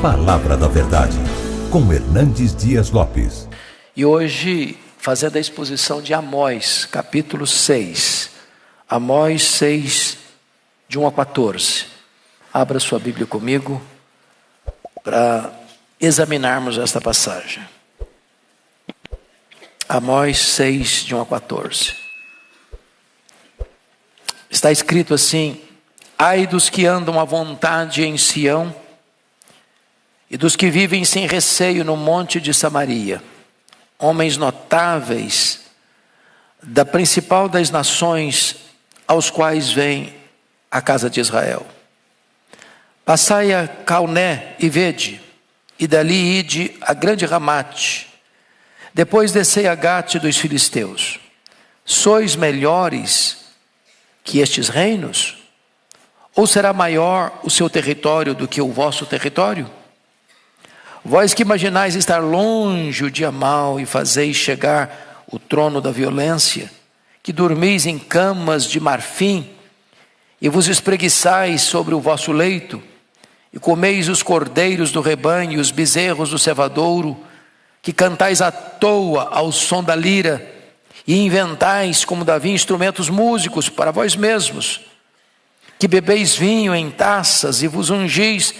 Palavra da Verdade, com Hernandes Dias Lopes. E hoje, fazendo a exposição de Amós, capítulo 6. Amós 6, de 1 a 14. Abra sua Bíblia comigo para examinarmos esta passagem. Amós 6, de 1 a 14. Está escrito assim: ai dos que andam à vontade em Sião, e dos que vivem sem receio no monte de Samaria, homens notáveis da principal das nações, aos quais vem a casa de Israel. Passai a Calné e vede, e dali ide a grande Ramate, depois descei a Gate dos filisteus. Sois melhores que estes reinos? Ou será maior o seu território do que o vosso território? Vós que imaginais estar longe o dia mau e fazeis chegar o trono da violência, que dormis em camas de marfim e vos espreguiçais sobre o vosso leito, e comeis os cordeiros do rebanho e os bezerros do cevadouro, que cantais à toa ao som da lira e inventais como Davi instrumentos músicos para vós mesmos, que bebeis vinho em taças e vos ungis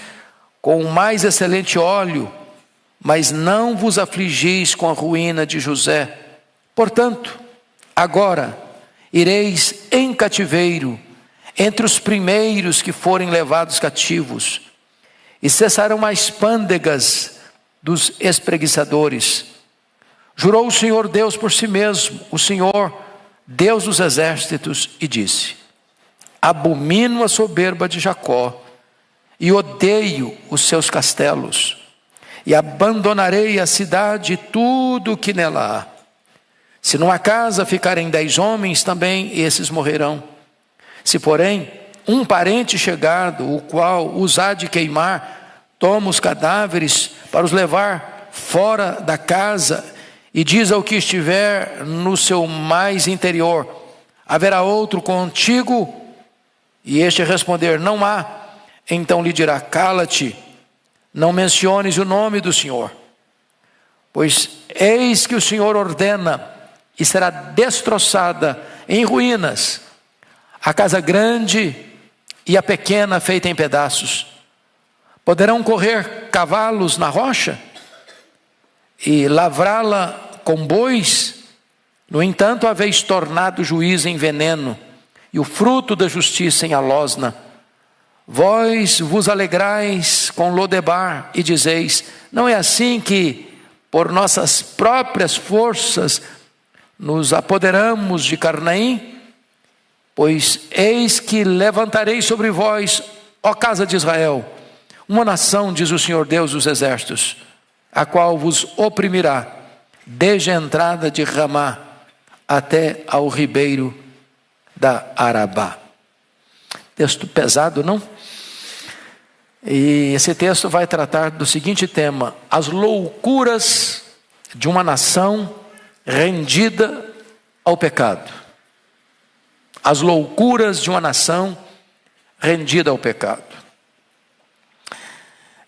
com o mais excelente óleo, mas não vos afligis com a ruína de José. Portanto, agora ireis em cativeiro entre os primeiros que forem levados cativos, e cessarão as pândegas dos espreguiçadores. Jurou o Senhor Deus por si mesmo, o Senhor Deus dos exércitos, e disse: abomino a soberba de Jacó e odeio os seus castelos, e abandonarei a cidade e tudo o que nela há. Se numa casa ficarem 10 homens, também esses morrerão. Se porém um parente chegado, o qual os há de queimar, toma os cadáveres para os levar fora da casa, e diz ao que estiver no seu mais interior: haverá outro contigo? E este responder: não há. Então lhe dirá: cala-te, não menciones o nome do Senhor, pois eis que o Senhor ordena, e será destroçada em ruínas a casa grande e a pequena feita em pedaços. Poderão correr cavalos na rocha e lavrá-la com bois? No entanto, haveis tornado o juízo em veneno e o fruto da justiça em alosna. Vós vos alegrais com Lodebar e dizeis: não é assim que por nossas próprias forças nos apoderamos de Carnaim? Pois eis que levantarei sobre vós, ó casa de Israel, uma nação, diz o Senhor Deus dos exércitos, a qual vos oprimirá, desde a entrada de Ramá até ao ribeiro da Arabá. Texto pesado, não? E esse texto vai tratar do seguinte tema: as loucuras de uma nação rendida ao pecado. As loucuras de uma nação rendida ao pecado.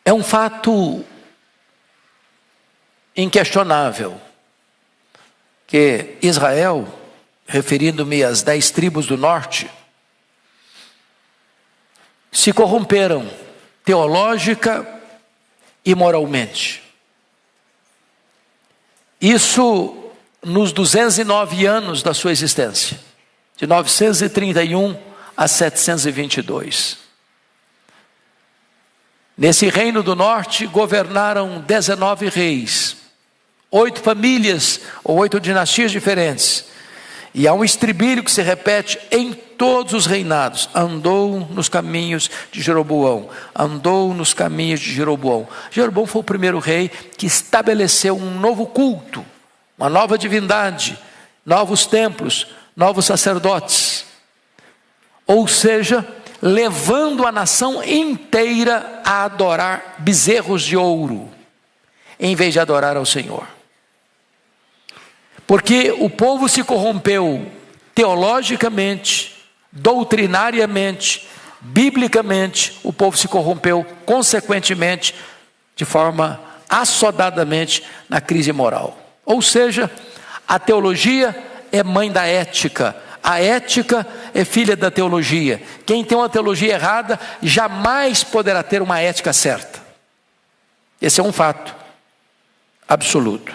É um fato inquestionável que Israel, referindo-me às 10 tribos do norte, se corromperam teológica e moralmente. Isso nos 209 anos da sua existência, de 931 a 722. Nesse reino do norte governaram 19 reis, 8 famílias ou 8 dinastias diferentes. E há um estribilho que se repete em todos os reinados: andou nos caminhos de Jeroboão, andou nos caminhos de Jeroboão. Jeroboão foi o primeiro rei que estabeleceu um novo culto, uma nova divindade, novos templos, novos sacerdotes. Ou seja, levando a nação inteira a adorar bezerros de ouro, em vez de adorar ao Senhor. Porque o povo se corrompeu teologicamente, doutrinariamente, biblicamente. O povo se corrompeu consequentemente de forma assodadamente na crise moral. Ou seja, a teologia é mãe da ética, a ética é filha da teologia. Quem tem uma teologia errada jamais poderá ter uma ética certa. Esse é um fato absoluto.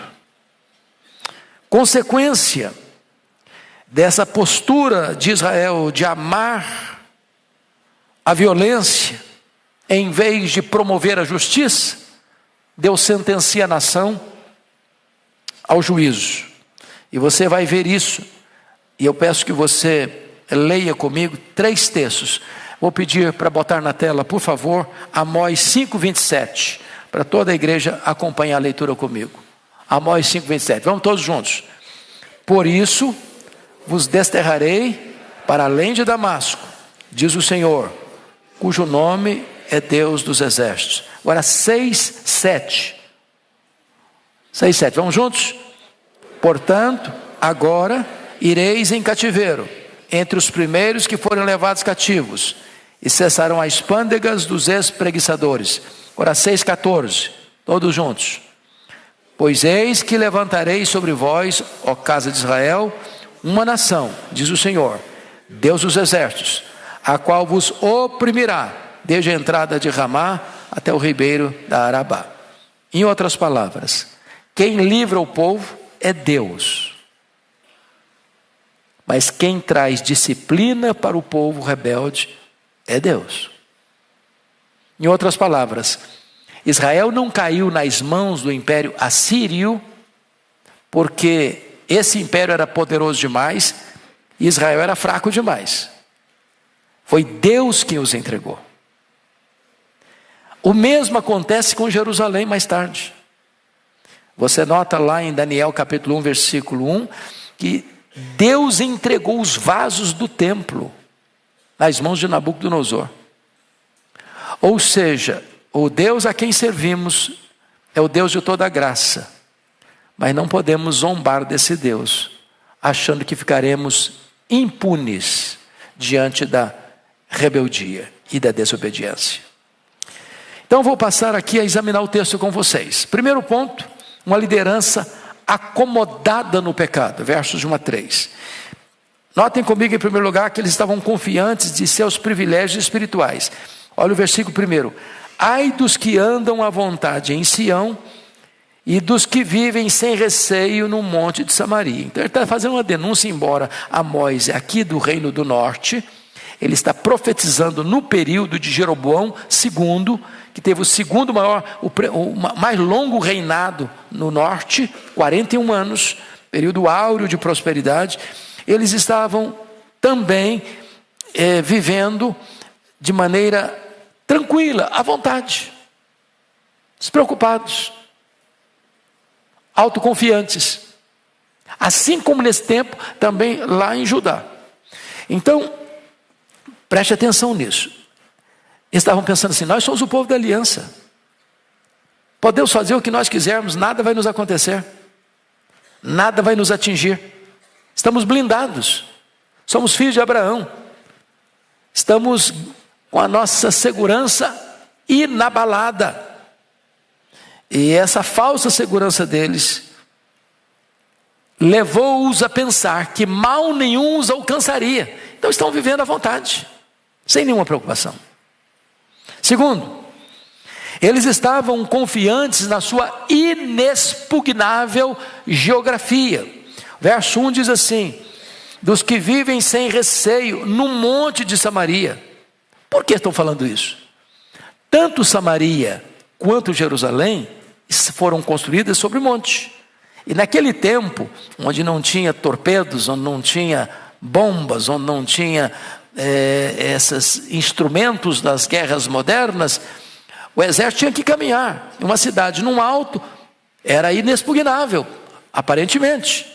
Consequência dessa postura de Israel de amar a violência em vez de promover a justiça, Deus sentencia a nação ao juízo. E você vai ver isso, e eu peço que você leia comigo 3 textos. Vou pedir para botar na tela, por favor, Amós 5:27, para toda a igreja acompanhar a leitura comigo. Amós 5:27, vamos todos juntos. Por isso vos desterrarei para além de Damasco, diz o Senhor, cujo nome é Deus dos exércitos. Agora 6:7, vamos juntos? Portanto, agora ireis em cativeiro, entre os primeiros que forem levados cativos, e cessarão as pândegas dos espreguiçadores. Agora 6:14, todos juntos. Pois eis que levantarei sobre vós, ó casa de Israel, uma nação, diz o Senhor, Deus dos exércitos, a qual vos oprimirá, desde a entrada de Ramá até o ribeiro da Arabá. Em outras palavras, quem livra o povo é Deus. Mas quem traz disciplina para o povo rebelde é Deus. Em outras palavras, Israel não caiu nas mãos do império assírio, porque esse império era poderoso demais e Israel era fraco demais. Foi Deus quem os entregou. O mesmo acontece com Jerusalém mais tarde. Você nota lá em Daniel capítulo 1, versículo 1, que Deus entregou os vasos do templo nas mãos de Nabucodonosor. Ou seja, o Deus a quem servimos é o Deus de toda a graça. Mas não podemos zombar desse Deus, achando que ficaremos impunes diante da rebeldia e da desobediência. Então vou passar aqui a examinar o texto com vocês. Primeiro ponto, uma liderança acomodada no pecado, versos de 1 a 3. Notem comigo em primeiro lugar que eles estavam confiantes de seus privilégios espirituais. Olha o versículo 1. Ai dos que andam à vontade em Sião e dos que vivem sem receio no monte de Samaria. Então ele está fazendo uma denúncia, embora Amós é aqui do reino do norte, ele está profetizando no período de Jeroboão II, que teve o segundo maior, o mais longo reinado no norte, 41 anos, período áureo de prosperidade. Eles estavam também vivendo de maneira tranquila, à vontade, despreocupados, autoconfiantes, assim como nesse tempo também lá em Judá. Então, preste atenção nisso. Eles estavam pensando assim: nós somos o povo da aliança, podemos fazer o que nós quisermos, nada vai nos acontecer, nada vai nos atingir, estamos blindados, somos filhos de Abraão, estamos com a nossa segurança inabalada. E essa falsa segurança deles levou-os a pensar que mal nenhum os alcançaria. Então estão vivendo à vontade, sem nenhuma preocupação. Segundo, eles estavam confiantes na sua inexpugnável geografia. Verso 1 diz assim: dos que vivem sem receio no monte de Samaria. Por que estão falando isso? Tanto Samaria quanto Jerusalém foram construídas sobre monte. E naquele tempo, onde não tinha torpedos, onde não tinha bombas, onde não tinha esses instrumentos das guerras modernas, o exército tinha que caminhar. Uma cidade num alto era inexpugnável, aparentemente.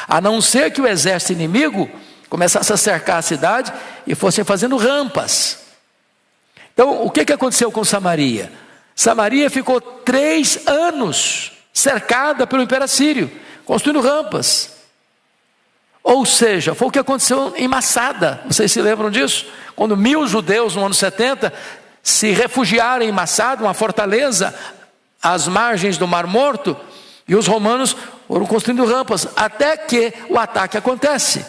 A não ser que o exército inimigo começasse a cercar a cidade e fossem fazendo rampas. Então, o que aconteceu com Samaria? Samaria ficou 3 anos cercada pelo Império Assírio, construindo rampas. Ou seja, foi o que aconteceu em Massada. Vocês se lembram disso? Quando 1000 judeus no ano 70 se refugiaram em Massada, uma fortaleza às margens do Mar Morto, e os romanos foram construindo rampas, até que o ataque acontece.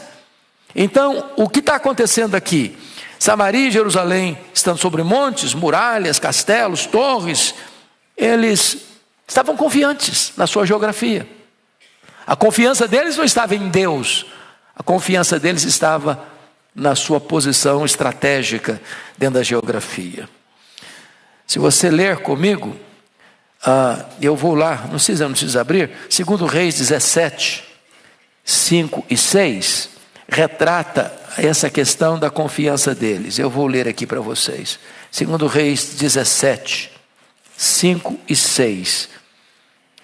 Então, o que está acontecendo aqui? Samaria e Jerusalém estando sobre montes, muralhas, castelos, torres, eles estavam confiantes na sua geografia. A confiança deles não estava em Deus, a confiança deles estava na sua posição estratégica dentro da geografia. Se você ler comigo, eu vou lá, não precisa abrir, 2 Reis 17, 5 e 6, retrata essa questão da confiança deles. Eu vou ler aqui para vocês. 2 Reis 17, 5 e 6,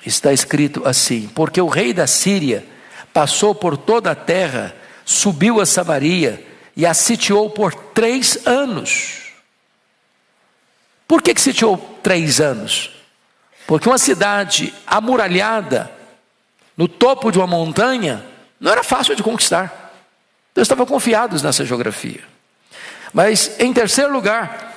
está escrito assim: porque o rei da Síria passou por toda a terra, subiu a Samaria e a sitiou por 3 anos. Por que sitiou 3 anos? Porque uma cidade amuralhada, no topo de uma montanha, não era fácil de conquistar. Eles estavam confiados nessa geografia. Mas, em terceiro lugar,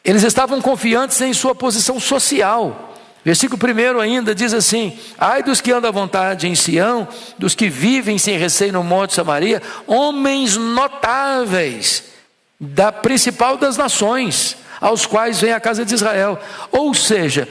eles estavam confiantes em sua posição social. Versículo 1 ainda diz assim: ai dos que andam à vontade em Sião, dos que vivem sem receio no monte de Samaria, homens notáveis da principal das nações, aos quais vem a casa de Israel. Ou seja,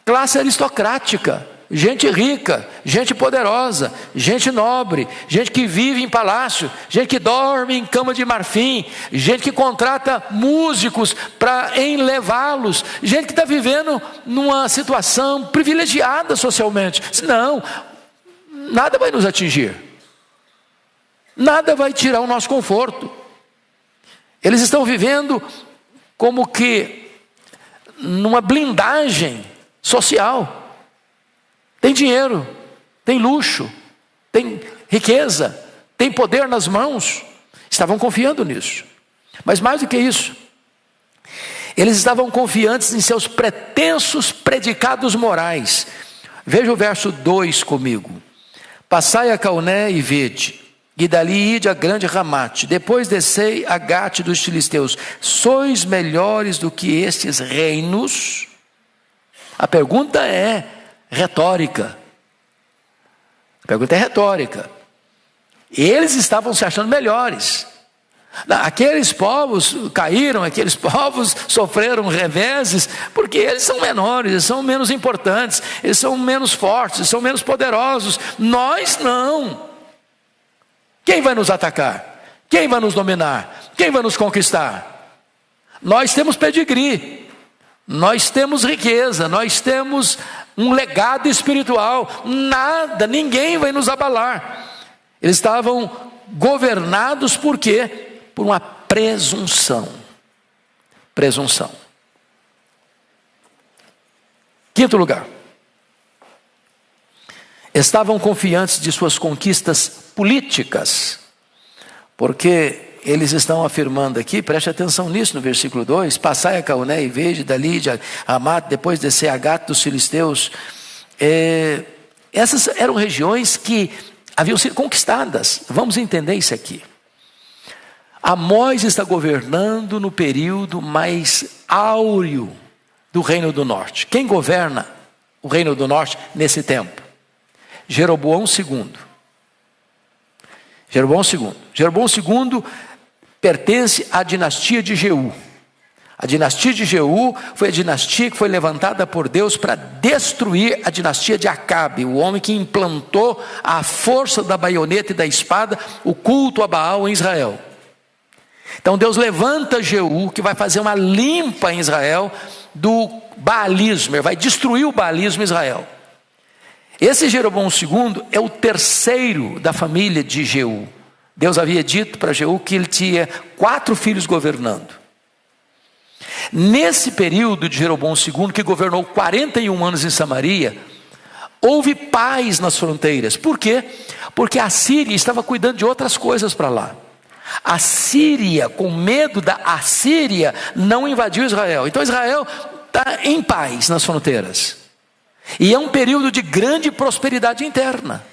classe aristocrática, gente rica, gente poderosa, gente nobre, gente que vive em palácio, gente que dorme em cama de marfim, gente que contrata músicos para enlevá-los, gente que está vivendo numa situação privilegiada socialmente. Não, nada vai nos atingir, nada vai tirar o nosso conforto. Eles estão vivendo como que numa blindagem social. Tem dinheiro, tem luxo, tem riqueza, tem poder nas mãos. Estavam confiando nisso. Mas mais do que isso, eles estavam confiantes em seus pretensos predicados morais. Veja o verso 2 comigo: passai a Cauné e vede, e dali ide a grande Ramate, depois descei a Gate dos filisteus. Sois melhores do que estes reinos? A pergunta é retórica. A pergunta é retórica. Eles estavam se achando melhores. Aqueles povos caíram, aqueles povos sofreram reveses, porque eles são menores, eles são menos importantes, eles são menos fortes, eles são menos poderosos. Nós não. Quem vai nos atacar? Quem vai nos dominar? Quem vai nos conquistar? Nós temos pedigree, nós temos riqueza, nós temos um legado espiritual. Nada, ninguém vai nos abalar. Eles estavam governados por quê? Por uma presunção. Presunção. Quinto lugar, estavam confiantes de suas conquistas políticas, porque eles estão afirmando aqui, preste atenção nisso no versículo 2: passai a Cauné e vede, dali de Ramate, depois descer a Gate dos filisteus. Essas eram regiões que haviam sido conquistadas. Vamos entender isso aqui. Amós está governando no período mais áureo do Reino do Norte. Quem governa o Reino do Norte nesse tempo? Jeroboão II. Jeroboão II pertence à dinastia de Jeú. A dinastia de Jeú foi a dinastia que foi levantada por Deus para destruir a dinastia de Acabe, o homem que implantou à força da baioneta e da espada o culto a Baal em Israel. Então Deus levanta Jeú, que vai fazer uma limpa em Israel do baalismo, ele vai destruir o baalismo em Israel. Esse Jeroboão II é o terceiro da família de Jeú. Deus havia dito para Jeú que ele tinha 4 filhos governando. Nesse período de Jeroboão II, que governou 41 anos em Samaria, houve paz nas fronteiras. Por quê? Porque a Síria estava cuidando de outras coisas para lá. A Síria, com medo da Assíria, não invadiu Israel. Então Israel está em paz nas fronteiras. E é um período de grande prosperidade interna.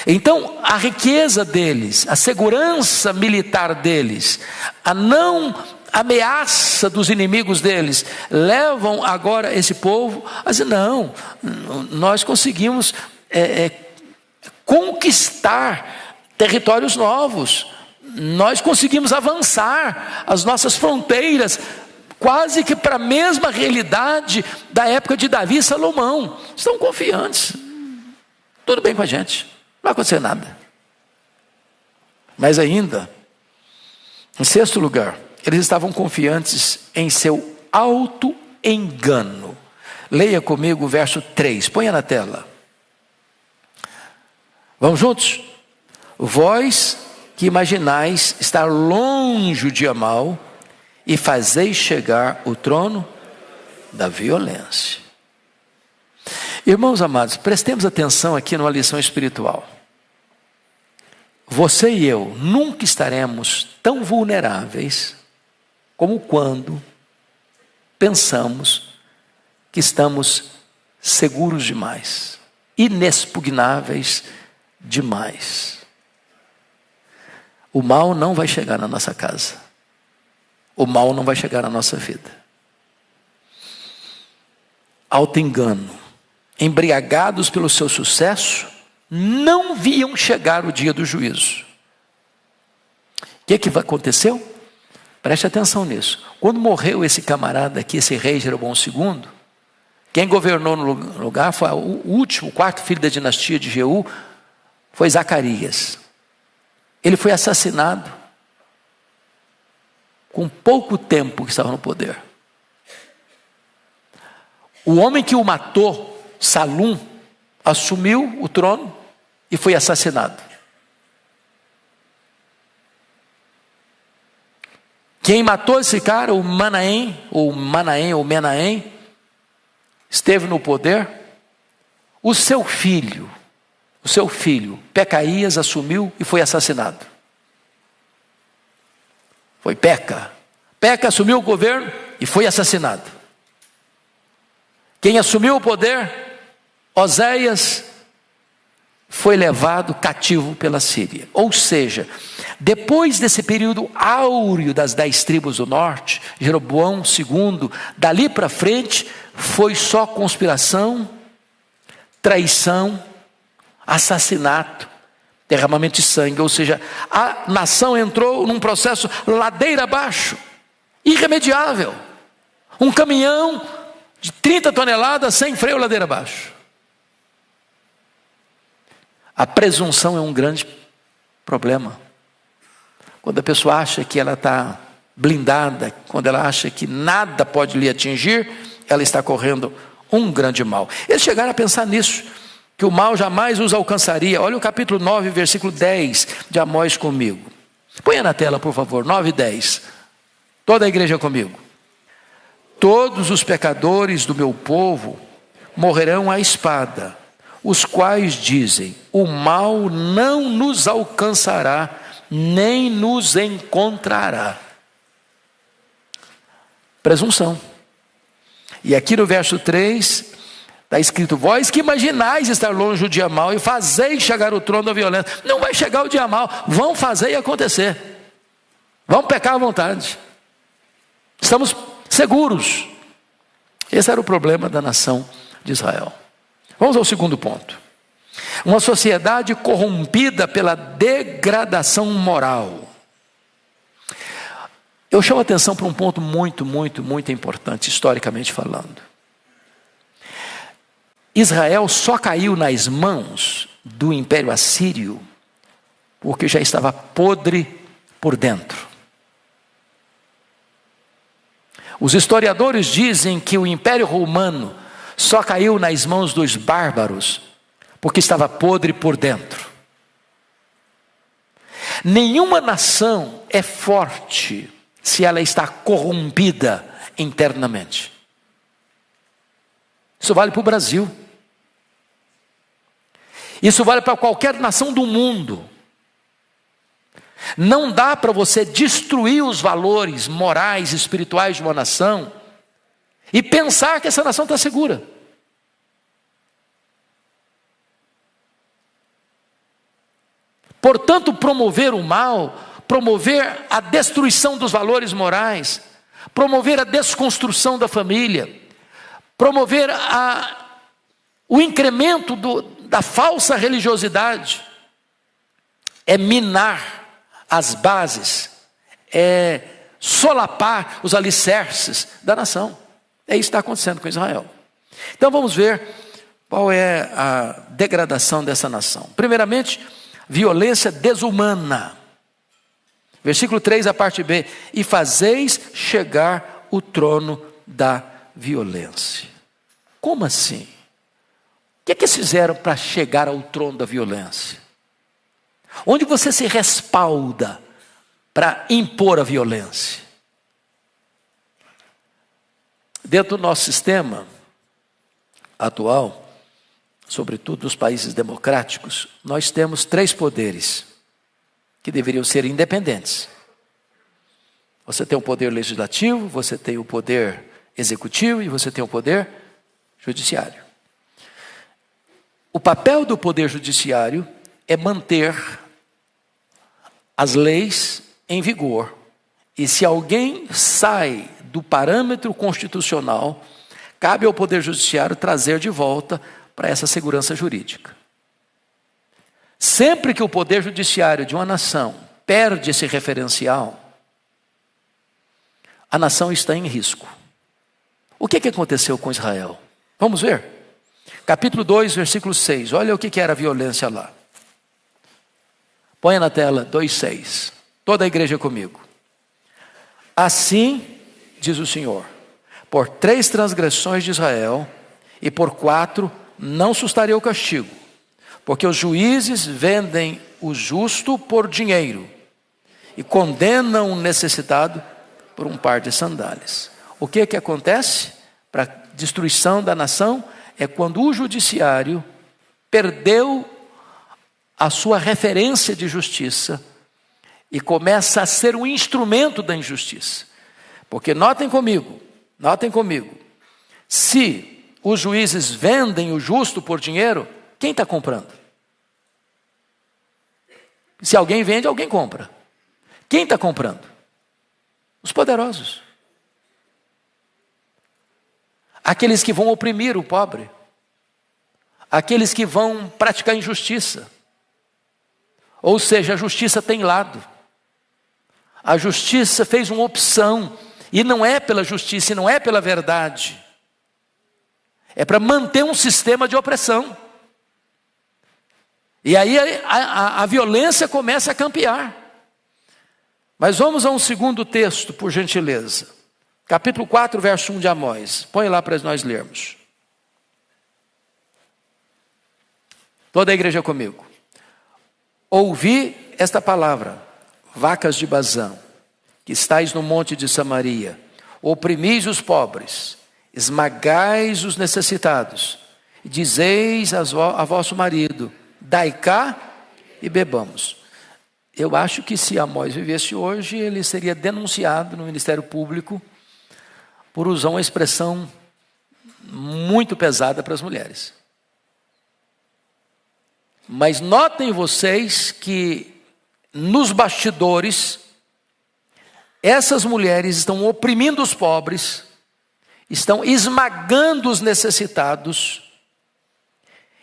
Então a riqueza deles, a segurança militar deles, a não ameaça dos inimigos deles, levam agora esse povo a dizer: não, nós conseguimos conquistar territórios novos, nós conseguimos avançar as nossas fronteiras, quase que para a mesma realidade da época de Davi e Salomão. Estão confiantes, tudo bem com a gente, não vai acontecer nada. Mas ainda, em sexto lugar, eles estavam confiantes em seu auto-engano. Leia comigo o verso 3, ponha na tela. Vamos juntos? Vós que imaginais estar longe o dia mau e fazeis chegar o trono da violência. Irmãos amados, prestemos atenção aqui numa lição espiritual. Você e eu nunca estaremos tão vulneráveis como quando pensamos que estamos seguros demais, inexpugnáveis demais. O mal não vai chegar na nossa casa, o mal não vai chegar na nossa vida. Auto-engano, embriagados pelo seu sucesso, não viam chegar o dia do juízo. O que aconteceu? Preste atenção nisso. Quando morreu esse camarada aqui, esse rei Jeroboão II, quem governou no lugar foi o último, o quarto filho da dinastia de Jeú, foi Zacarias. Ele foi assassinado com pouco tempo que estava no poder. O homem que o matou, Salum, assumiu o trono e foi assassinado. Quem matou esse cara, o Menahem, esteve no poder. O seu filho, Pecaías, assumiu e foi assassinado. Foi Peca assumiu o governo e foi assassinado. Quem assumiu o poder, Oséias, foi levado cativo pela Síria. Ou seja, depois desse período áureo das 10 tribos do norte, Jeroboão II, dali para frente, foi só conspiração, traição, assassinato, derramamento de sangue. Ou seja, a nação entrou num processo ladeira abaixo, irremediável. Um caminhão de 30 toneladas sem freio ladeira abaixo. A presunção é um grande problema. Quando a pessoa acha que ela está blindada, quando ela acha que nada pode lhe atingir, ela está correndo um grande mal. Eles chegaram a pensar nisso, que o mal jamais os alcançaria. Olha o capítulo 9, versículo 10 de Amós comigo. Ponha na tela, por favor, 9 e 10. Toda a igreja comigo. Todos os pecadores do meu povo morrerão à espada, os quais dizem: o mal não nos alcançará, nem nos encontrará. Presunção. E aqui no verso 3, está escrito: vós que imaginais estar longe do dia mau e fazeis chegar o trono da violência. Não vai chegar o dia mau, vão fazer e acontecer. Vão pecar à vontade. Estamos seguros. Esse era o problema da nação de Israel. Vamos ao segundo ponto. Uma sociedade corrompida pela degradação moral. Eu chamo a atenção para um ponto muito importante, historicamente falando. Israel só caiu nas mãos do Império Assírio porque já estava podre por dentro. Os historiadores dizem que o Império Romano só caiu nas mãos dos bárbaros porque estava podre por dentro. Nenhuma nação é forte se ela está corrompida internamente. Isso vale para o Brasil. Isso vale para qualquer nação do mundo. Não dá para você destruir os valores morais e espirituais de uma nação e pensar que essa nação está segura. Portanto, promover o mal promover a destruição dos valores morais, promover a desconstrução da família, promover o incremento da falsa religiosidade, é minar as bases, é solapar os alicerces da nação. É isso que está acontecendo com Israel. Então vamos ver qual é a degradação dessa nação. Primeiramente, violência desumana. Versículo 3, a parte B. E fazeis chegar o trono da violência. Como assim? O que é que eles fizeram para chegar ao trono da violência? Onde você se respalda para impor a violência? Dentro do nosso sistema atual, sobretudo nos países democráticos, nós temos 3 poderes que deveriam ser independentes. Você tem o poder legislativo, você tem o poder executivo e você tem o poder judiciário. O papel do poder judiciário é manter as leis em vigor. E se alguém sai do parâmetro constitucional, cabe ao poder judiciário trazer de volta para essa segurança jurídica. Sempre que o poder judiciário de uma nação perde esse referencial, a nação está em risco. O que aconteceu com Israel? Vamos ver? Capítulo 2, versículo 6. Olha o que era a violência lá. Põe na tela 2,6. Toda a igreja comigo. Assim, diz o Senhor, por 3 transgressões de Israel, e por 4 não sustarei o castigo, porque os juízes vendem o justo por dinheiro, e condenam o necessitado por um par de sandálias. O que acontece para a destruição da nação? É quando o judiciário perdeu a sua referência de justiça e começa a ser um instrumento da injustiça. Porque notem comigo, se os juízes vendem o justo por dinheiro, quem está comprando? Se alguém vende, alguém compra. Quem está comprando? Os poderosos. Aqueles que vão oprimir o pobre. Aqueles que vão praticar injustiça. Ou seja, a justiça tem lado. A justiça fez uma opção. E não é pela justiça, e não é pela verdade. É para manter um sistema de opressão. E aí a violência começa a campear. Mas vamos a um segundo texto, por gentileza. Capítulo 4, verso 1 de Amós. Põe lá para nós lermos. Toda a igreja comigo. Ouvi esta palavra, vacas de Bazã, que estáis no monte de Samaria, oprimis os pobres, esmagais os necessitados, e dizeis a vosso marido, dai cá e bebamos. Eu acho que se Amós vivesse hoje, ele seria denunciado no Ministério Público por usar uma expressão muito pesada para as mulheres. Mas notem vocês que nos bastidores, essas mulheres estão oprimindo os pobres, estão esmagando os necessitados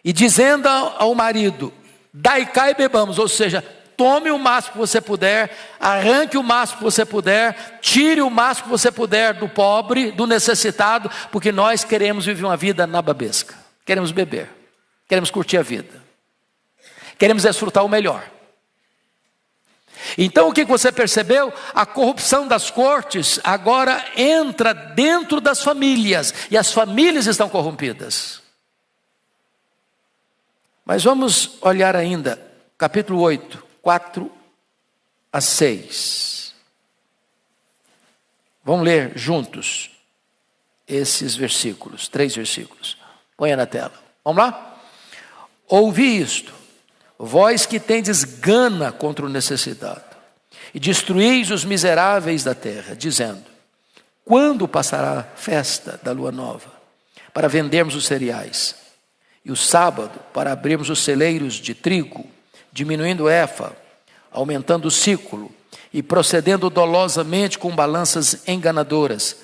e dizendo ao marido, dai cá e bebamos, ou seja, tome o máximo que você puder, arranque o máximo que você puder, tire o máximo que você puder do pobre, do necessitado, porque nós queremos viver uma vida nababesca, queremos beber, queremos curtir a vida, queremos desfrutar o melhor. Então o que você percebeu? A corrupção das cortes agora entra dentro das famílias, e as famílias estão corrompidas. Mas vamos olhar ainda, capítulo 8, 4 a 6. Vamos ler juntos esses versículos, 3 versículos. Ponha na tela. Vamos lá? Ouvi isto, vós que tendes gana contra o necessitado, e destruís os miseráveis da terra, dizendo, quando passará a festa da lua nova, para vendermos os cereais, e o sábado para abrirmos os celeiros de trigo, diminuindo o efa, aumentando o ciclo, e procedendo dolosamente com balanças enganadoras,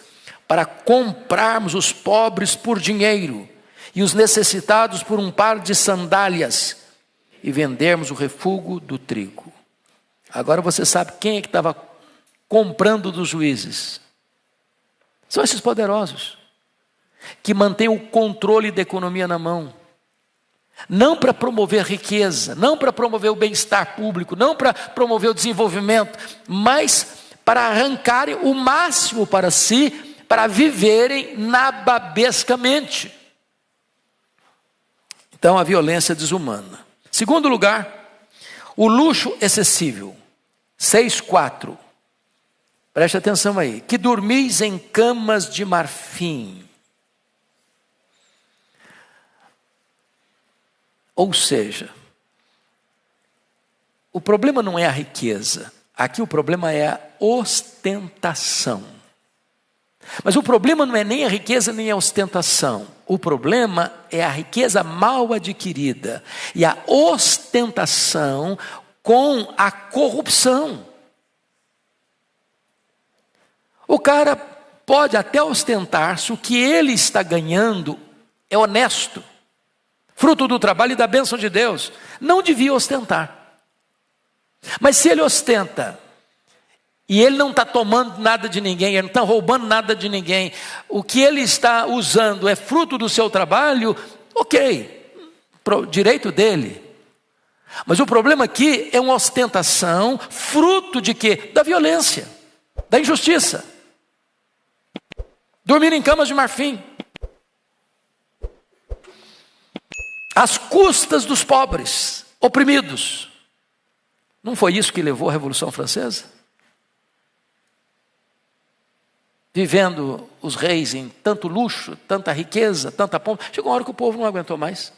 para comprarmos os pobres por dinheiro e os necessitados por um par de sandálias e vendermos o refúgio do trigo. Agora você sabe quem é que estava comprando dos juízes? São esses poderosos, que mantêm o controle da economia na mão. Não para promover riqueza, não para promover o bem-estar público, não para promover o desenvolvimento, mas para arrancarem o máximo para si, para viverem nababescamente. Então a violência desumana. Segundo lugar, o luxo excessivo. 6,4. Preste atenção aí. Que dormis em camas de marfim. Ou seja, o problema não é a riqueza. Aqui o problema é a ostentação. Mas o problema não é nem a riqueza nem a ostentação. O problema é a riqueza mal adquirida e a ostentação com a corrupção. O cara pode até ostentar se o que ele está ganhando é honesto, fruto do trabalho e da bênção de Deus. Não devia ostentar. Mas se ele ostenta e ele não está tomando nada de ninguém, ele não está roubando nada de ninguém, o que ele está usando é fruto do seu trabalho, ok, direito dele. Mas o problema aqui é uma ostentação, fruto de quê? Da violência, da injustiça. Dormir em camas de marfim, às custas dos pobres, oprimidos. Não foi isso que levou à Revolução Francesa? Vivendo os reis em tanto luxo, tanta riqueza, tanta pompa. Chegou uma hora que o povo não aguentou mais.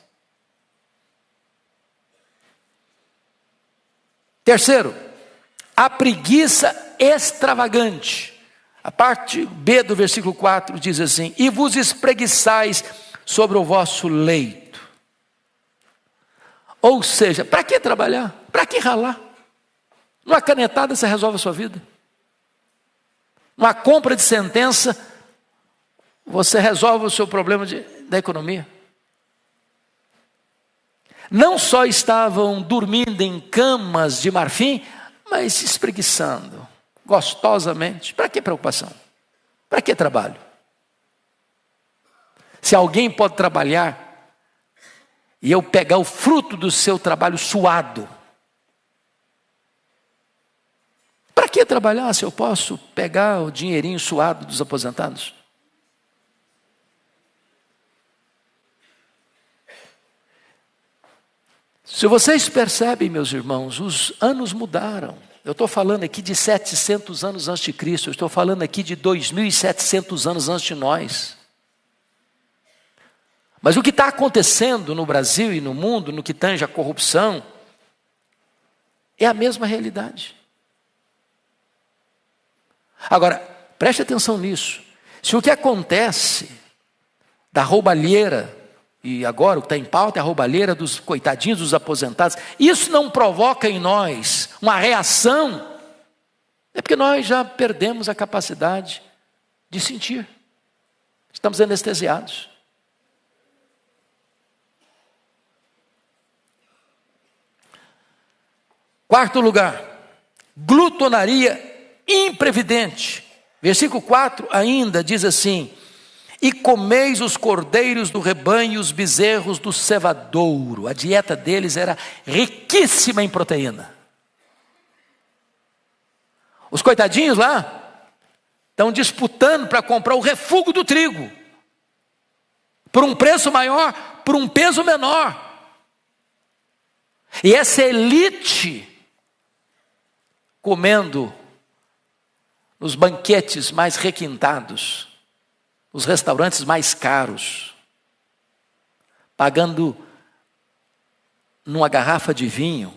Terceiro, a preguiça extravagante. A parte B do versículo 4 diz assim: e vos espreguiçais sobre o vosso leito. Ou seja, para que trabalhar? Para que ralar? Numa canetada você resolve a sua vida. Numa compra de sentença, você resolve o seu problema da economia. Não só estavam dormindo em camas de marfim, mas se espreguiçando, gostosamente. Para que preocupação? Para que trabalho? Se alguém pode trabalhar e eu pegar o fruto do seu trabalho suado, para que trabalhar se eu posso pegar o dinheirinho suado dos aposentados? Se vocês percebem, meus irmãos, os anos mudaram. Eu estou falando aqui de 700 anos antes de Cristo, eu estou falando aqui de 2.700 anos antes de nós. Mas o que está acontecendo no Brasil e no mundo, no que tange a corrupção, é a mesma realidade. Agora, preste atenção nisso. Se o que acontece da roubalheira, e agora o que está em pauta é a roubalheira dos coitadinhos dos aposentados, isso não provoca em nós uma reação, é porque nós já perdemos a capacidade de sentir. Estamos anestesiados. Quarto lugar, glutonaria imprevidente. Versículo 4 ainda diz assim: e comeis os cordeiros do rebanho e os bezerros do cevadouro. A dieta deles era riquíssima em proteína. Os coitadinhos lá estão disputando para comprar o refúgio do trigo, por um preço maior, por um peso menor. E essa elite comendo nos banquetes mais requintados, os restaurantes mais caros, pagando numa garrafa de vinho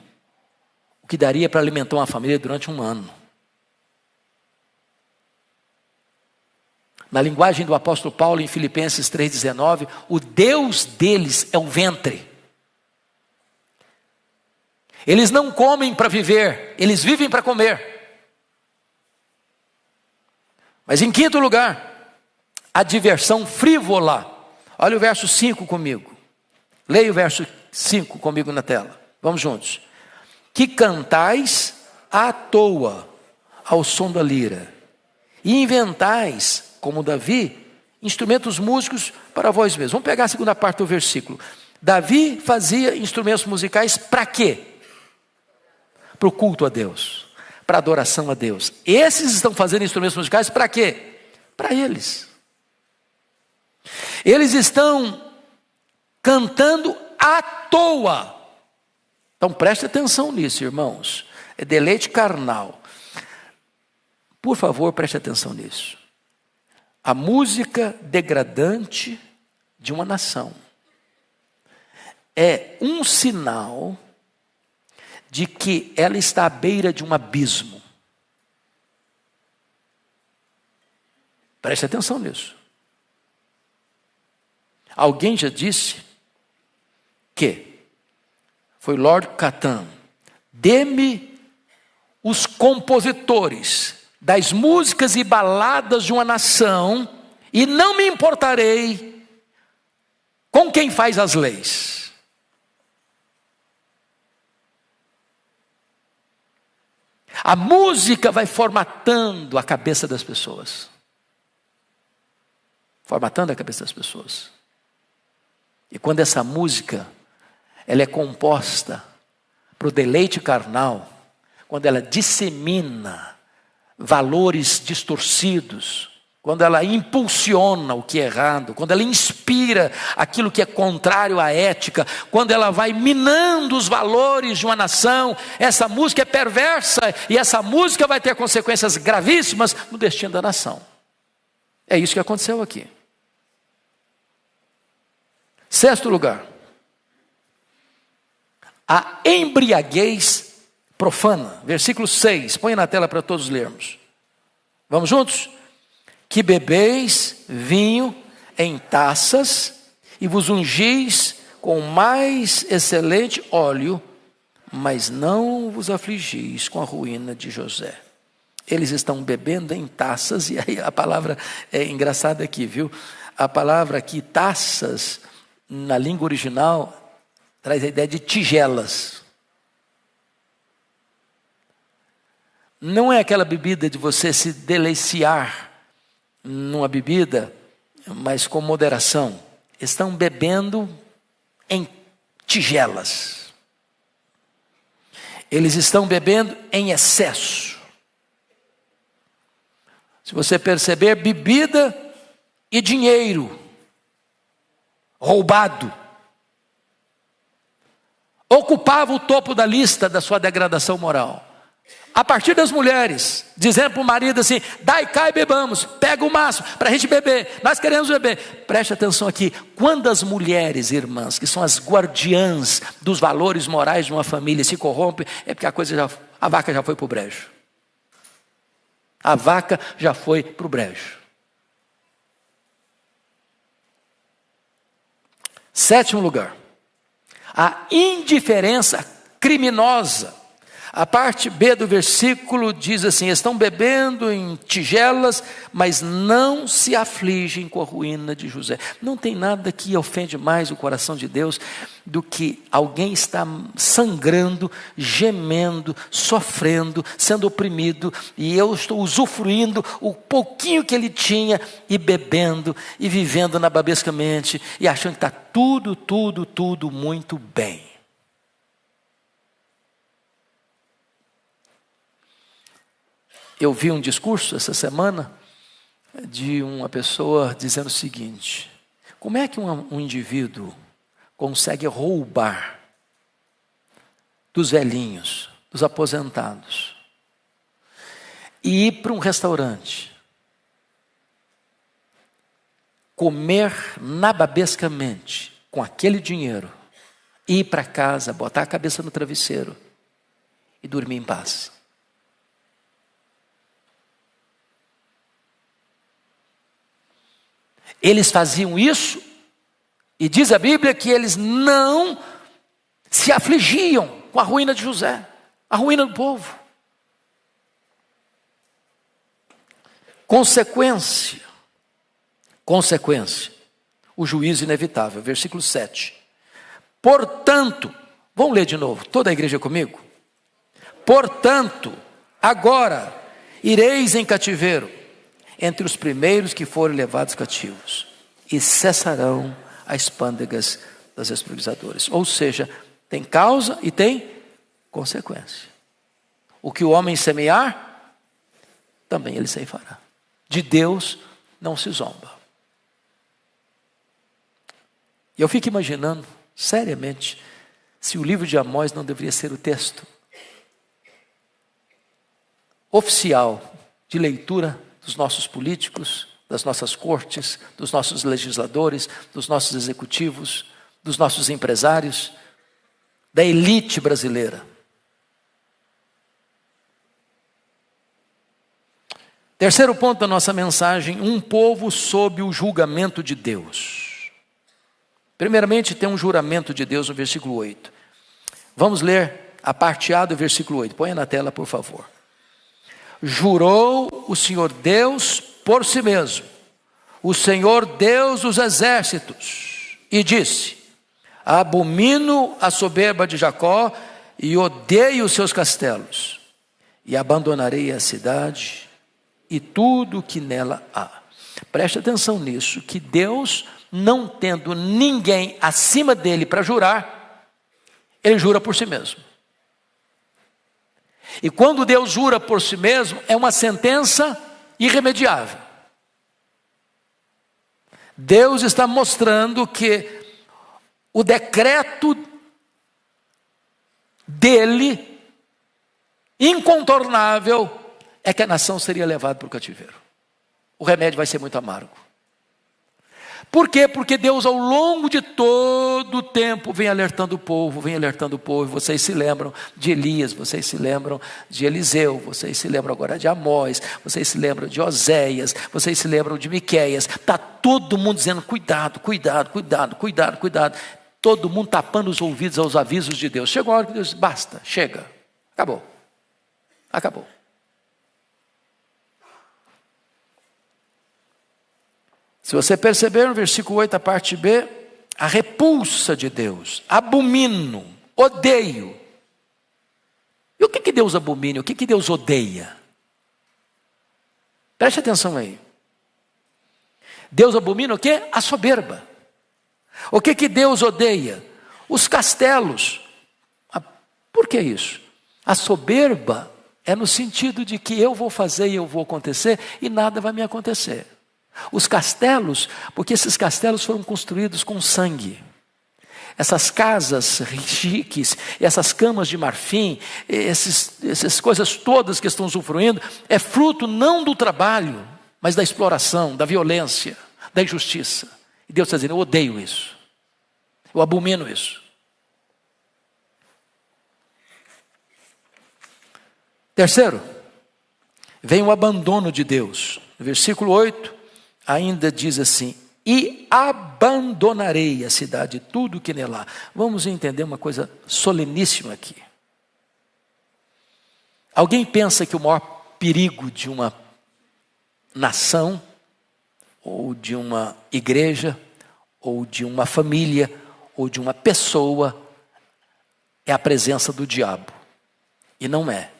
o que daria para alimentar uma família durante um ano. Na linguagem do apóstolo Paulo em Filipenses 3,19, o Deus deles é o ventre. Eles não comem para viver, eles vivem para comer. Mas em quinto lugar, a diversão frívola. Olha o verso 5 comigo. Leia o verso 5 comigo na tela. Vamos juntos. Que cantais à toa ao som da lira, e inventais, como Davi, instrumentos músicos para vós mesmos. Vamos pegar a segunda parte do versículo. Davi fazia instrumentos musicais para quê? Para o culto a Deus, para a adoração a Deus. Esses estão fazendo instrumentos musicais para quê? Para eles. Eles estão cantando à toa. Então preste atenção nisso, irmãos. É deleite carnal. Por favor, preste atenção nisso. A música degradante de uma nação é um sinal de que ela está à beira de um abismo. Preste atenção nisso. Alguém já disse que foi Lord Catan: dê-me os compositores das músicas e baladas de uma nação, e não me importarei com quem faz as leis. A música vai formatando a cabeça das pessoas. Formatando a cabeça das pessoas. E quando essa música, ela é composta para o deleite carnal, quando ela dissemina valores distorcidos, quando ela impulsiona o que é errado, quando ela inspira aquilo que é contrário à ética, quando ela vai minando os valores de uma nação, essa música é perversa e essa música vai ter consequências gravíssimas no destino da nação. É isso que aconteceu aqui. Sexto lugar, a embriaguez profana. Versículo 6, põe na tela para todos lermos. Vamos juntos? Que bebeis vinho em taças e vos ungis com o mais excelente óleo, mas não vos afligis com a ruína de José. Eles estão bebendo em taças, e aí a palavra é engraçada aqui, viu? A palavra aqui, taças, na língua original, traz a ideia de tigelas. Não é aquela bebida de você se deliciar numa bebida, mas com moderação. Estão bebendo em tigelas. Eles estão bebendo em excesso. Se você perceber, bebida e dinheiro roubado ocupava o topo da lista da sua degradação moral. A partir das mulheres, dizendo para o marido assim: dai cá e bebamos, pega o máximo para a gente beber, nós queremos beber. Preste atenção aqui, quando as mulheres, irmãs, que são as guardiãs dos valores morais de uma família, se corrompem, é porque a vaca já foi para o brejo. A vaca já foi para o brejo. Sétimo lugar, a indiferença criminosa. A parte B do versículo diz assim: estão bebendo em tigelas, mas não se afligem com a ruína de José. Não tem nada que ofende mais o coração de Deus do que alguém estar sangrando, gemendo, sofrendo, sendo oprimido, e eu estou usufruindo o pouquinho que ele tinha, e bebendo, e vivendo nababescamente, e achando que está tudo muito bem. Eu vi um discurso essa semana de uma pessoa dizendo o seguinte: como é que um indivíduo consegue roubar dos velhinhos, dos aposentados, e ir para um restaurante, comer nababescamente com aquele dinheiro, ir para casa, botar a cabeça no travesseiro e dormir em paz? Eles faziam isso, e diz a Bíblia que eles não se afligiam com a ruína de José, a ruína do povo. Consequência, o juízo inevitável, versículo 7. Portanto, vamos ler de novo, toda a igreja comigo? Portanto, agora ireis em cativeiro entre os primeiros que forem levados cativos, e cessarão as pândegas das escravizadoras. Ou seja, tem causa e tem consequência. O que o homem semear, também ele ceifará. De Deus não se zomba. E eu fico imaginando, seriamente, se o livro de Amós não deveria ser o texto oficial de leitura dos nossos políticos, das nossas cortes, dos nossos legisladores, dos nossos executivos, dos nossos empresários, da elite brasileira. Terceiro ponto da nossa mensagem: um povo sob o julgamento de Deus. Primeiramente, tem um juramento de Deus no versículo 8. Vamos ler a parte A do versículo 8. Põe na tela, por favor. Jurou o Senhor Deus por si mesmo, o Senhor Deus dos exércitos, e disse: abomino a soberba de Jacó e odeio os seus castelos, e abandonarei a cidade e tudo que nela há. Preste atenção nisso, que Deus, não tendo ninguém acima dele para jurar, ele jura por si mesmo. E quando Deus jura por si mesmo, é uma sentença irremediável. Deus está mostrando que o decreto dele, incontornável, é que a nação seria levada para o cativeiro. O remédio vai ser muito amargo. Por quê? Porque Deus, ao longo de todo o tempo, vem alertando o povo. Vocês se lembram de Elias, vocês se lembram de Eliseu, vocês se lembram agora de Amós, vocês se lembram de Oséias, vocês se lembram de Miqueias. Está todo mundo dizendo: cuidado. Todo mundo tapando os ouvidos aos avisos de Deus. Chegou a hora que Deus diz: basta, chega, acabou. Se você perceber no versículo 8, a parte B, a repulsa de Deus, abomino, odeio. E o que Deus abomina? O que Deus odeia? Preste atenção aí. Deus abomina o quê? A soberba. O que Deus odeia? Os castelos. Por que isso? A soberba é no sentido de que eu vou fazer e eu vou acontecer e nada vai me acontecer. Os castelos, porque esses castelos foram construídos com sangue. Essas casas chiques, essas camas de marfim, essas coisas todas que estão usufruindo, é fruto não do trabalho, mas da exploração, da violência, da injustiça. E Deus está dizendo: eu odeio isso, eu abomino isso. Terceiro, vem o abandono de Deus. No versículo 8, ainda diz assim: e abandonarei a cidade e tudo que nela há. Vamos entender uma coisa soleníssima aqui. Alguém pensa que o maior perigo de uma nação, ou de uma igreja, ou de uma família, ou de uma pessoa, é a presença do diabo? E não é.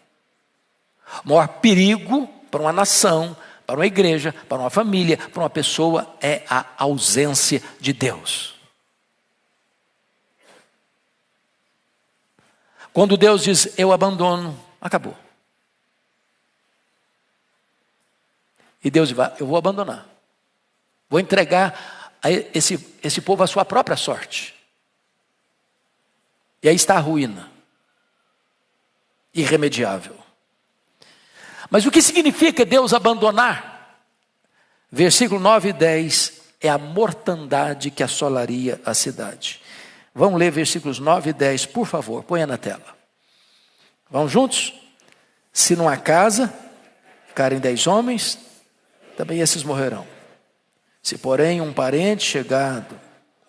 O maior perigo para uma nação, para uma igreja, para uma família, para uma pessoa, é a ausência de Deus. Quando Deus diz: eu abandono, acabou. E Deus diz: eu vou abandonar. Vou entregar a esse povo a sua própria sorte. E aí está a ruína. Irremediável. Mas o que significa Deus abandonar? Versículo 9 e 10 é a mortandade que assolaria a cidade. Vamos ler versículos 9 e 10, por favor, ponha na tela. Vamos juntos? Se numa casa ficarem 10 homens, também esses morrerão. Se porém um parente chegado,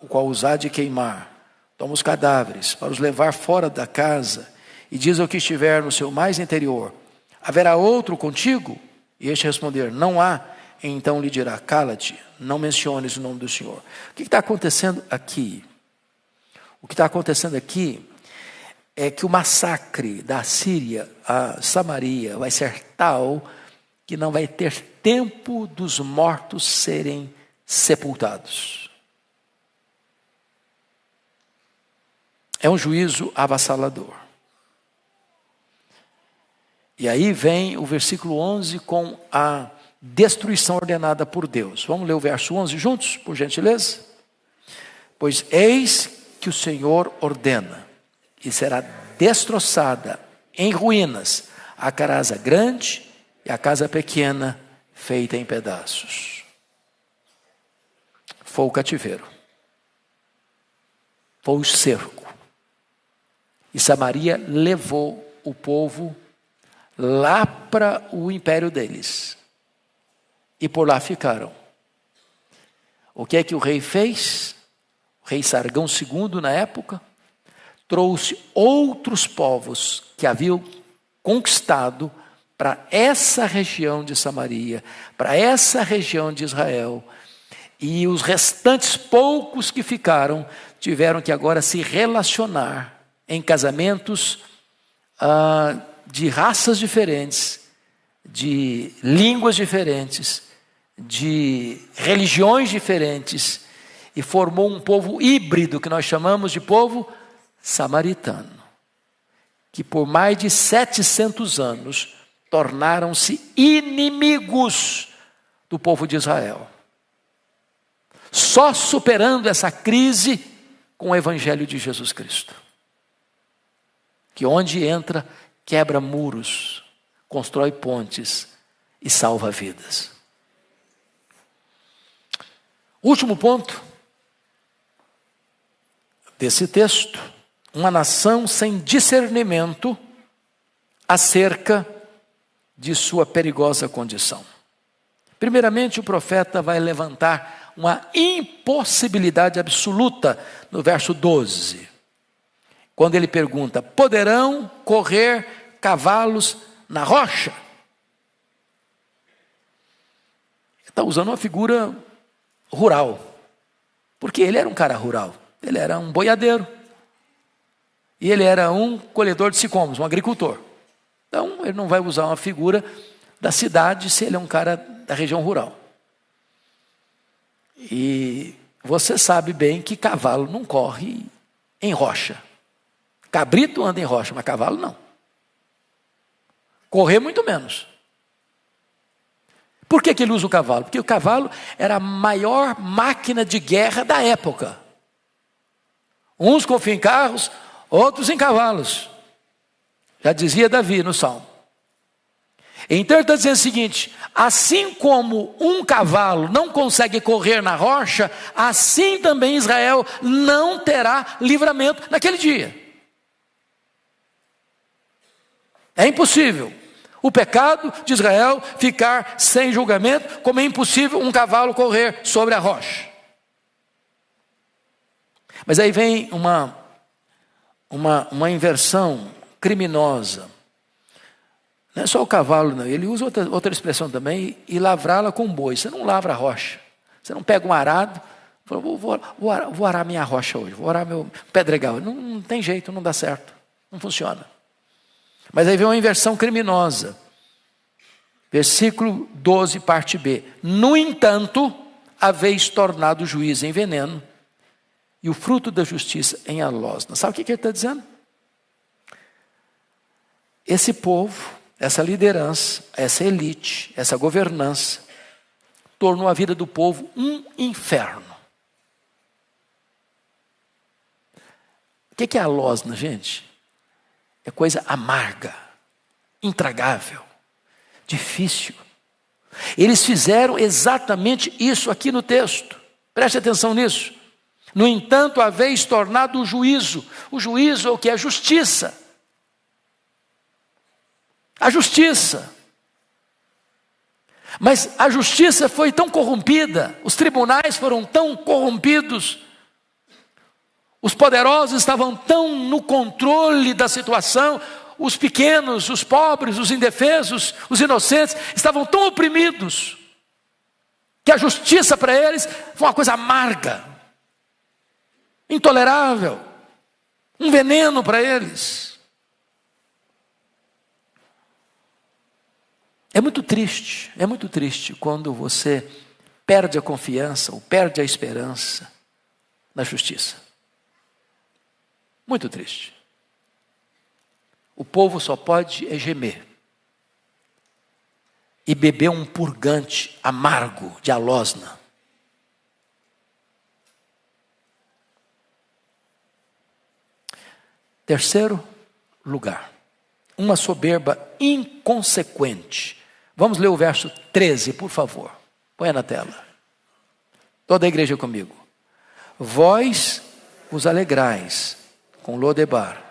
o qual usar de queimar, toma os cadáveres para os levar fora da casa, e diz ao que estiver no seu mais interior: haverá outro contigo? E este responder: não há. então lhe dirá: cala-te, não menciones o nome do Senhor. O que está acontecendo aqui? O que está acontecendo aqui é que o massacre da Síria a Samaria vai ser tal que não vai ter tempo dos mortos serem sepultados. É um juízo avassalador. E aí vem o versículo 11 com a destruição ordenada por Deus. Vamos ler o verso 11 juntos, por gentileza? Pois eis que o Senhor ordena, e será destroçada em ruínas a casa grande e a casa pequena feita em pedaços. Foi o cativeiro. Foi o cerco. E Samaria levou o povo lá para o império deles. E por lá ficaram. O que é que o rei fez? O rei Sargão II, na época, trouxe outros povos que haviam conquistado para essa região de Samaria, para essa região de Israel. E os restantes poucos que ficaram tiveram que agora se relacionar em casamentos de raças diferentes, de línguas diferentes, de religiões diferentes, e formou um povo híbrido que nós chamamos de povo samaritano, que por mais de 700 anos tornaram-se inimigos do povo de Israel, só superando essa crise com o evangelho de Jesus Cristo, que onde entra, quebra muros, constrói pontes e salva vidas. Último ponto desse texto: uma nação sem discernimento acerca de sua perigosa condição. Primeiramente, o profeta vai levantar uma impossibilidade absoluta no verso 12, quando ele pergunta: poderão correr cavalos na rocha? Está usando uma figura rural, porque ele era um cara rural, ele era um boiadeiro, e ele era um colhedor de sicômoros, um agricultor. Então ele não vai usar uma figura da cidade se ele é um cara da região rural. E você sabe bem que cavalo não corre em rocha. Cabrito anda em rocha, mas cavalo não. Correr muito menos. Por que ele usa o cavalo? Porque o cavalo era a maior máquina de guerra da época. Uns confiam em carros, outros em cavalos. Já dizia Davi no Salmo. Então ele está dizendo o seguinte: assim como um cavalo não consegue correr na rocha, assim também Israel não terá livramento naquele dia. É impossível o pecado de Israel ficar sem julgamento, como é impossível um cavalo correr sobre a rocha. Mas aí vem uma inversão criminosa. Não é só o cavalo, não. Ele usa outra expressão também: e lavrá-la com boi. Você não lavra a rocha. Você não pega um arado e fala: vou arar minha rocha hoje, vou arar meu pedregal. Não tem jeito, não dá certo, não funciona. Mas aí vem uma inversão criminosa. Versículo 12, parte B. No entanto, haveis tornado o juiz em veneno e o fruto da justiça em alosna. Sabe o que ele está dizendo? Esse povo, essa liderança, essa elite, essa governança, tornou a vida do povo um inferno. O que é alosna, gente? É coisa amarga, intragável, difícil. Eles fizeram exatamente isso aqui no texto. Preste atenção nisso. No entanto, haveis tornado o juízo. O juízo é o que? É justiça. A justiça. Mas a justiça foi tão corrompida, os tribunais foram tão corrompidos, os poderosos estavam tão no controle da situação, os pequenos, os pobres, os indefesos, os inocentes estavam tão oprimidos, que a justiça para eles foi uma coisa amarga, intolerável, um veneno para eles. É muito triste quando você perde a confiança ou perde a esperança na justiça. Muito triste. O povo só pode gemer e beber um purgante amargo de alosna. Terceiro lugar, uma soberba inconsequente. Vamos ler o verso 13, por favor. Põe na tela. Toda a igreja comigo. Vós vos alegrais com Lodebar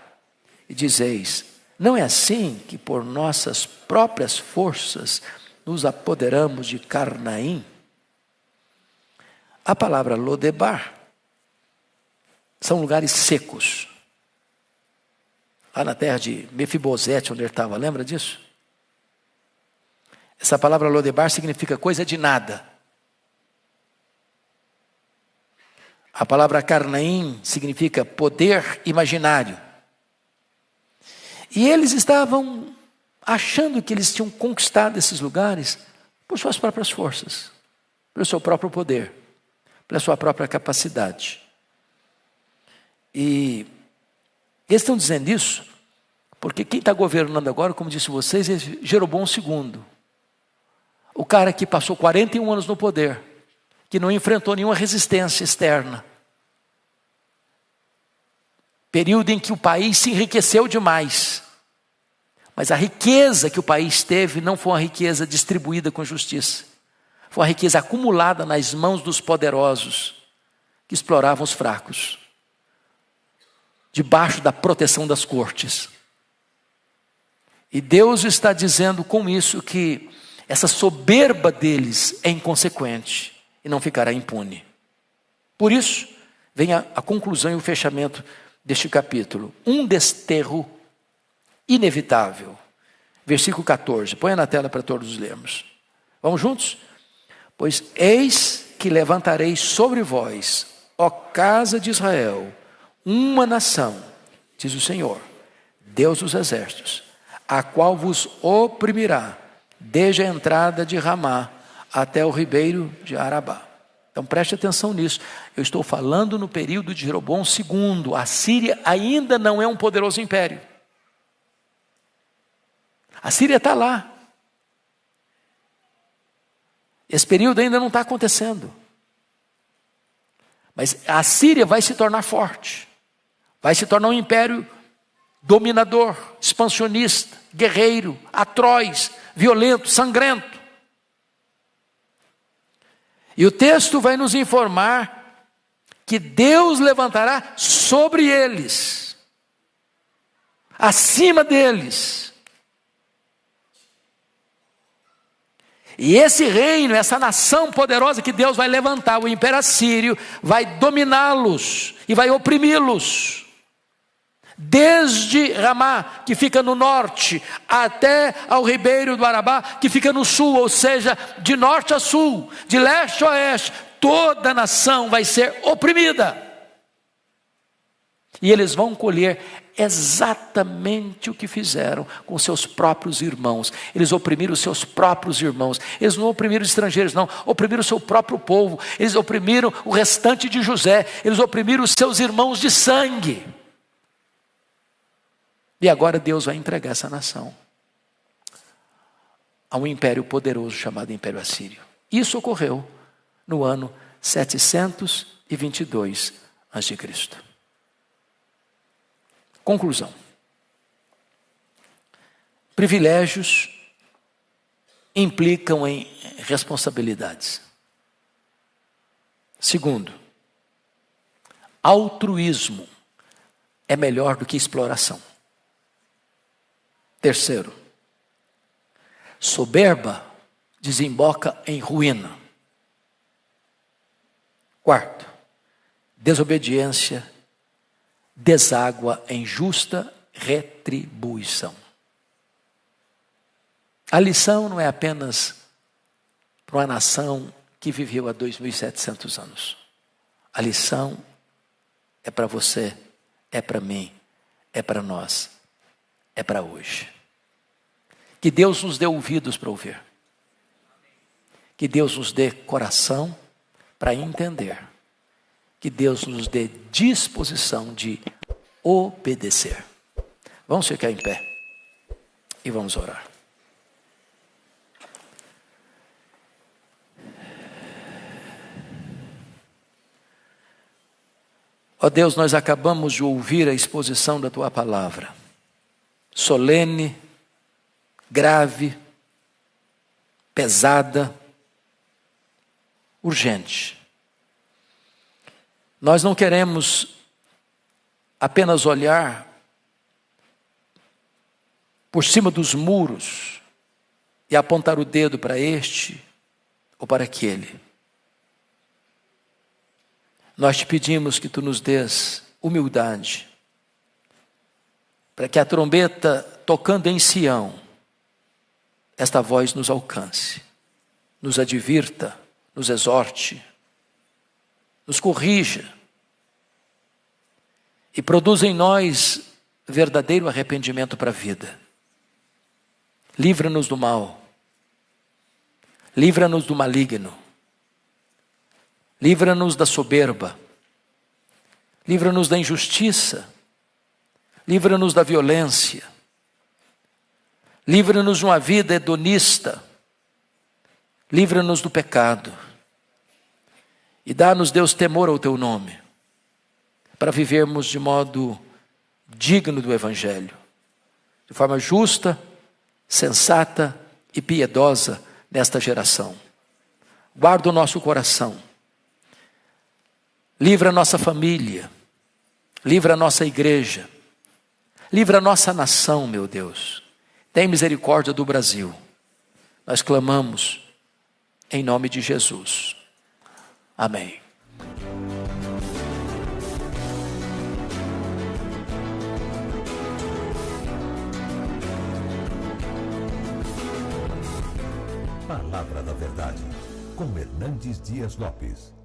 e dizeis: não é assim que por nossas próprias forças nos apoderamos de Carnaim? A palavra Lodebar são lugares secos. Lá na terra de Mefibosete, onde ele estava, lembra disso? Essa palavra Lodebar significa coisa de nada. A palavra Carnaim significa poder imaginário. E eles estavam achando que eles tinham conquistado esses lugares por suas próprias forças, pelo seu próprio poder, pela sua própria capacidade. E eles estão dizendo isso porque quem está governando agora, como disse vocês, é Jeroboão II. O cara que passou 41 anos no poder, que não enfrentou nenhuma resistência externa. Período em que o país se enriqueceu demais. Mas a riqueza que o país teve não foi uma riqueza distribuída com justiça. Foi uma riqueza acumulada nas mãos dos poderosos, que exploravam os fracos, debaixo da proteção das cortes. E Deus está dizendo com isso que essa soberba deles é inconsequente e não ficará impune. Por isso, vem a conclusão e o fechamento deste capítulo. Um desterro inevitável. Versículo 14. Põe na tela para todos lermos. Vamos juntos? Pois eis que levantarei sobre vós, ó casa de Israel, uma nação, diz o Senhor, Deus dos exércitos, a qual vos oprimirá, desde a entrada de Ramá até o ribeiro de Arabá. Então preste atenção nisso. Eu estou falando no período de Jeroboão II. A Síria ainda não é um poderoso império. A Síria está lá. Esse período ainda não está acontecendo. Mas a Síria vai se tornar forte. Vai se tornar um império dominador, expansionista, guerreiro, atroz, violento, sangrento. E o texto vai nos informar que Deus levantará sobre eles, acima deles. E esse reino, essa nação poderosa que Deus vai levantar, o Império Assírio, vai dominá-los e vai oprimi-los. Desde Ramá, que fica no norte, até ao ribeiro do Arabá, que fica no sul, ou seja, de norte a sul, de leste a oeste, toda a nação vai ser oprimida. E eles vão colher exatamente o que fizeram com seus próprios irmãos. Eles oprimiram os seus próprios irmãos. Eles não oprimiram os estrangeiros, não. Oprimiram o seu próprio povo. Eles oprimiram o restante de José. Eles oprimiram os seus irmãos de sangue. E agora Deus vai entregar essa nação a um império poderoso chamado Império Assírio. Isso ocorreu no ano 722 a.C. Conclusão. Privilégios implicam em responsabilidades. Segundo, altruísmo é melhor do que exploração. Terceiro, soberba desemboca em ruína. Quarto, desobediência deságua em justa retribuição. A lição não é apenas para uma nação que viveu há 2.700 anos. A lição é para você, é para mim, é para nós, é para hoje. Que Deus nos dê ouvidos para ouvir. Que Deus nos dê coração para entender. Que Deus nos dê disposição de obedecer. Vamos ficar em pé e vamos orar. Ó Deus, nós acabamos de ouvir a exposição da Tua palavra, solene, grave, pesada, urgente. Nós não queremos apenas olhar por cima dos muros e apontar o dedo para este ou para aquele. Nós te pedimos que Tu nos dês humildade, para que a trombeta tocando em Sião, esta voz nos alcance, nos advirta, nos exorte, nos corrija e produza em nós verdadeiro arrependimento para a vida. Livra-nos do mal, livra-nos do maligno, livra-nos da soberba, livra-nos da injustiça, livra-nos da violência, livra-nos de uma vida hedonista, livra-nos do pecado e dá-nos, Deus, temor ao Teu nome, para vivermos de modo digno do Evangelho, de forma justa, sensata e piedosa nesta geração. Guarda o nosso coração, livra a nossa família, livra a nossa igreja, livra a nossa nação, meu Deus. Tem misericórdia do Brasil. Nós clamamos em nome de Jesus. Amém. Palavra da Verdade, com Hernandes Dias Lopes.